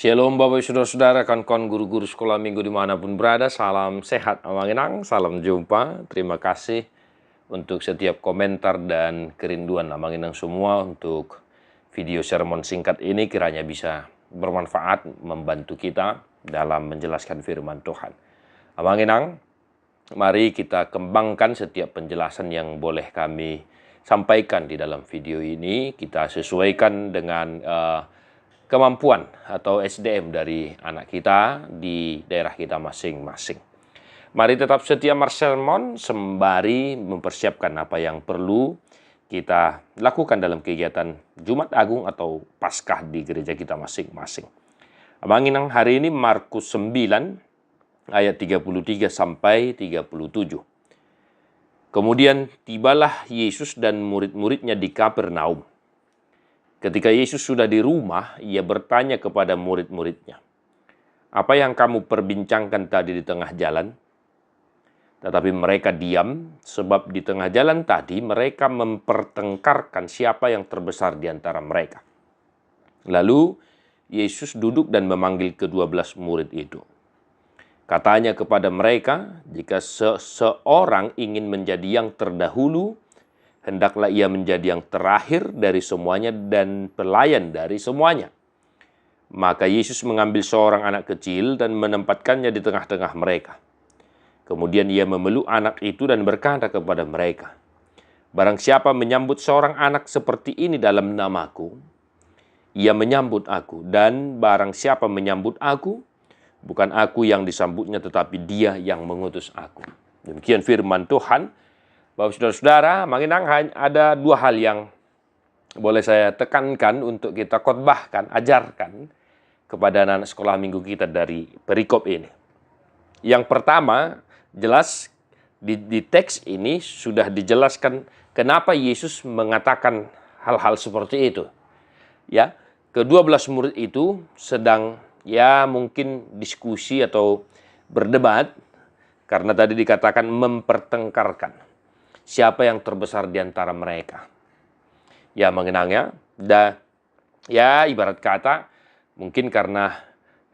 Shalom Bapak Saudara-saudara, kawan-kawan guru-guru sekolah minggu dimanapun berada. Salam sehat, amanginang, salam jumpa. Terima kasih untuk setiap komentar dan kerinduan amanginang semua untuk video sermon singkat ini. Kiranya bisa bermanfaat membantu kita dalam menjelaskan firman Tuhan. Amanginang, mari kita kembangkan setiap penjelasan yang boleh kami sampaikan di dalam video ini. Kita sesuaikan dengan kemampuan atau SDM dari anak kita di daerah kita masing-masing. Mari tetap setia sermon sembari mempersiapkan apa yang perlu kita lakukan dalam kegiatan Jumat Agung atau Paskah di gereja kita masing-masing. Abanginang hari ini Markus 9 ayat 33 sampai 37. Kemudian tibalah Yesus dan murid-muridnya di Kapernaum. Ketika Yesus sudah di rumah, ia bertanya kepada murid-muridnya, "Apa yang kamu perbincangkan tadi di tengah jalan?" Tetapi mereka diam, sebab di tengah jalan tadi mereka mempertengkarkan siapa yang terbesar di antara mereka. Lalu Yesus duduk dan memanggil ke-12 murid itu. Katanya kepada mereka, "Jika seseorang ingin menjadi yang terdahulu, hendaklah ia menjadi yang terakhir dari semuanya dan pelayan dari semuanya." Maka Yesus mengambil seorang anak kecil dan menempatkannya di tengah-tengah mereka. Kemudian ia memeluk anak itu dan berkata kepada mereka, "Barang siapa menyambut seorang anak seperti ini dalam namaku, ia menyambut aku. Dan barang siapa menyambut aku, bukan aku yang disambutnya, tetapi dia yang mengutus aku." Demikian firman Tuhan. Bapak saudara-saudara, menginang ada dua hal yang boleh saya tekankan untuk kita khotbahkan, ajarkan kepada anak-anak sekolah minggu kita dari perikop ini. Yang pertama, jelas di teks ini sudah dijelaskan kenapa Yesus mengatakan hal-hal seperti itu. Ya, ke-12 murid itu sedang mungkin diskusi atau berdebat karena tadi dikatakan mempertengkarkan siapa yang terbesar di antara mereka. Ya, mengenangnya. Ibarat kata, mungkin karena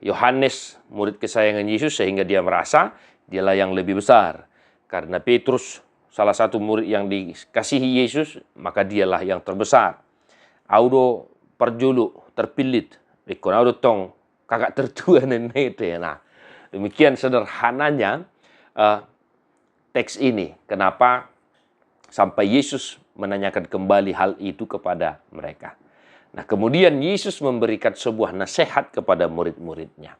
Yohanes, murid kesayangan Yesus, sehingga dia merasa dialah yang lebih besar. Karena Petrus, salah satu murid yang dikasihi Yesus, maka dialah yang terbesar. Audo perjuluk, terpilit. Ikon audo tong, kakak tertua nenek. Nah, demikian sederhananya teks ini. Kenapa sampai Yesus menanyakan kembali hal itu kepada mereka. Nah, kemudian Yesus memberikan sebuah nasihat kepada murid-muridnya.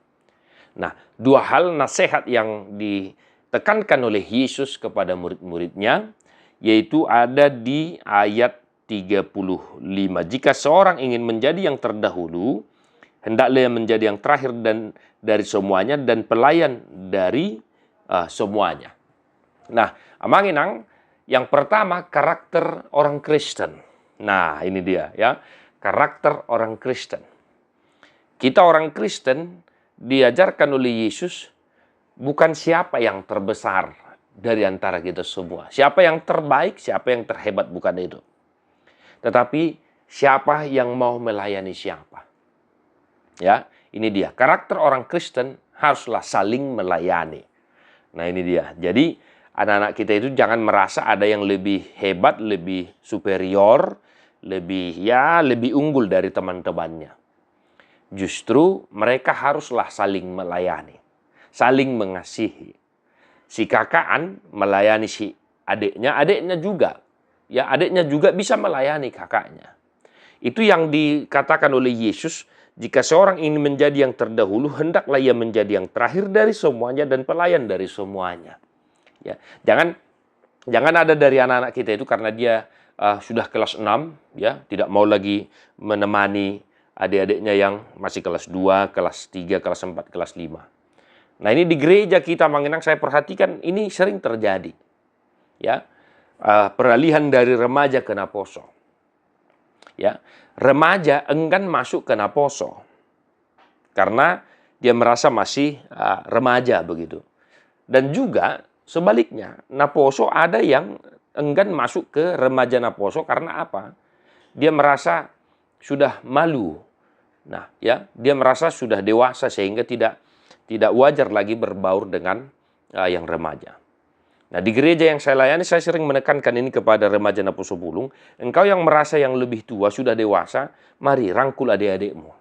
Nah, dua hal nasihat yang ditekankan oleh Yesus kepada murid-muridnya, yaitu ada di ayat 35. Jika seorang ingin menjadi yang terdahulu, hendaklah ia menjadi yang terakhir dan dari semuanya dan pelayan dari semuanya. Nah, amanginang, yang pertama, karakter orang Kristen. Nah, ini dia ya, karakter orang Kristen. Kita orang Kristen diajarkan oleh Yesus bukan siapa yang terbesar dari antara kita semua. Siapa yang terbaik, siapa yang terhebat, bukan itu. Tetapi siapa yang mau melayani siapa. Ya, ini dia. Karakter orang Kristen haruslah saling melayani. Nah, ini dia. Jadi anak-anak kita itu jangan merasa ada yang lebih hebat, lebih superior, lebih unggul dari teman-temannya. Justru mereka haruslah saling melayani, saling mengasihi. Si kakaan melayani si adiknya juga. Ya, adiknya juga bisa melayani kakaknya. Itu yang dikatakan oleh Yesus, jika seorang ingin menjadi yang terdahulu, hendaklah ia menjadi yang terakhir dari semuanya dan pelayan dari semuanya. Ya, jangan ada dari anak-anak kita itu karena dia sudah kelas 6, ya, tidak mau lagi menemani adik-adiknya yang masih kelas 2, kelas 3, kelas 4, kelas 5. Nah, ini di gereja kita mengenang, saya perhatikan ini sering terjadi. Ya, peralihan dari remaja ke naposo. Ya, remaja enggan masuk ke naposo karena dia merasa masih remaja begitu. Dan juga sebaliknya, naposo ada yang enggan masuk ke remaja naposo karena apa? Dia merasa sudah malu Nah, ya, dia merasa sudah dewasa sehingga tidak wajar lagi berbaur dengan yang remaja. Nah, di gereja yang saya layani, saya sering menekankan ini kepada remaja Napu Sepulung. Engkau yang merasa yang lebih tua, sudah dewasa, mari rangkul adik-adikmu.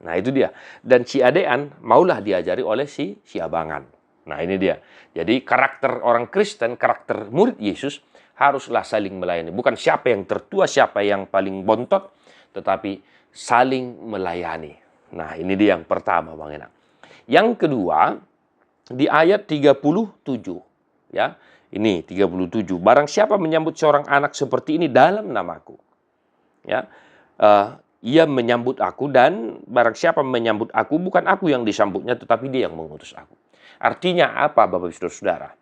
Nah, itu dia. Dan si adean maulah diajari oleh si abangan. Nah, ini dia. Jadi karakter orang Kristen, karakter murid Yesus haruslah saling melayani. Bukan siapa yang tertua, siapa yang paling bontot, tetapi saling melayani. Nah, ini dia yang pertama, Bang Enang. Yang kedua, di ayat 37, ya. Ini 37. Barang siapa menyambut seorang anak seperti ini dalam namaku, ya, ia menyambut aku, dan barang siapa menyambut aku, bukan aku yang disambutnya, tetapi dia yang mengutus aku. Artinya apa, Bapak Ibu Saudara?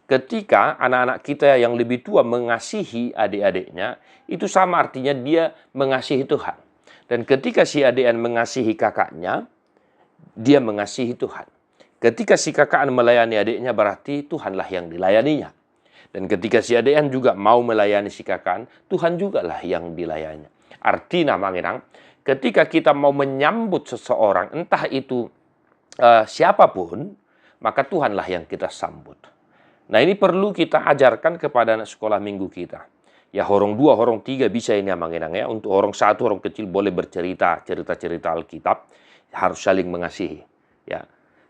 Ketika anak-anak kita yang lebih tua mengasihi adik-adiknya, itu sama artinya dia mengasihi Tuhan. Dan ketika si adik mengasihi kakaknya, dia mengasihi Tuhan. Ketika si kakak melayani adiknya, berarti Tuhanlah yang dilayaninya. Dan ketika si adik juga mau melayani si kakak, Tuhan jugalah yang dilayani. Artinya, Mang Enang, ketika kita mau menyambut seseorang, entah itu siapapun, maka Tuhanlah yang kita sambut. Nah, ini perlu kita ajarkan kepada anak sekolah minggu kita. Ya, horong 2, horong 3 bisa ini, Mang Enang, ya. Untuk horong 1, horong kecil boleh bercerita, cerita-cerita Alkitab, harus saling mengasihi. Ya.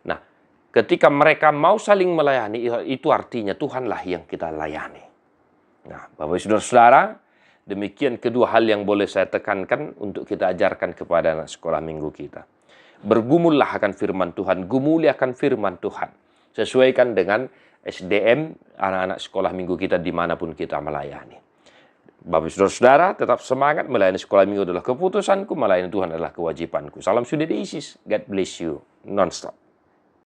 Nah, ketika mereka mau saling melayani, itu artinya Tuhanlah yang kita layani. Nah, Bapak Ibu Saudara, demikian kedua hal yang boleh saya tekankan untuk kita ajarkan kepada anak sekolah minggu kita. Bergumullah akan firman Tuhan, gumuli akan firman Tuhan. Sesuaikan dengan SDM anak-anak sekolah minggu kita dimanapun kita melayani. Bapak Ibu Saudara, tetap semangat. Melayani sekolah minggu adalah keputusanku, melayani Tuhan adalah kewajibanku. Salam Sudir Isis. God bless you. Non-stop.